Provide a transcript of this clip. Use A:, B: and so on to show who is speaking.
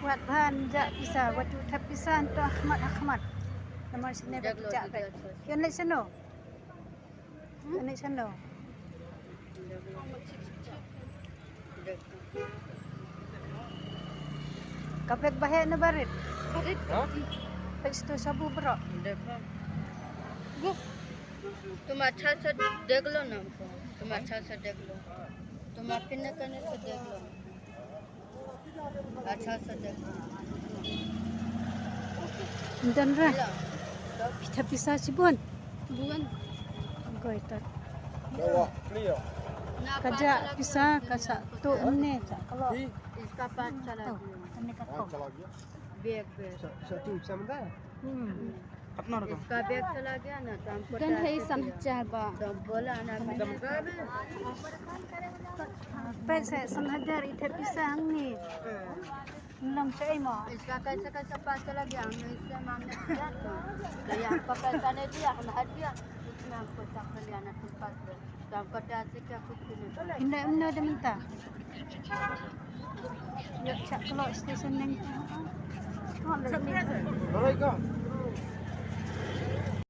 A: Wat bahan jak bisa watu tapisan tu Ahmad. Nama sini baca kat. Yang naik sana. Yang naik sana. Kapek bahaya na barit.
B: Barit.
A: Pes tu sabu berak.
B: देखो तुम अच्छा से देख लो ना हमको तुम अच्छा से देख लो तुम अपने करने से देख लो अच्छा से देख लो
A: Dan ra.
B: Bila?
A: Kita bisa sibun.
B: बुवन
A: Goy tat.
C: Bawah, clear.
B: ना
A: Kaja bisa kasak tu ni. Kalau
B: इसका पाँच चला
A: tu,
B: दियो
A: ini kau.
C: चला गया
B: बैग बैग
C: सटू समझा अपना रकम
B: इसका बैग चला गया ना तो हमको
A: Gan
B: टाइट
A: hai
B: किया।
A: samcha ba.
B: तो बोला ना मैंने
A: Pes samhajar ite pisang ni. Lang saya mo.
B: इसका कैसे कैसे पास चला गया हमने इससे मांगने किया तो ये हमको पैसा नहीं दिया हम हट गया इसमें हमको चक्कर लिया ना तुम पास में तो हमको टैक्स से क्या कुछ भी नहीं बोला
A: Hindi umno dah minta. Ya cak kalau stesen neng. Oh, lagi.
C: लड़ाई का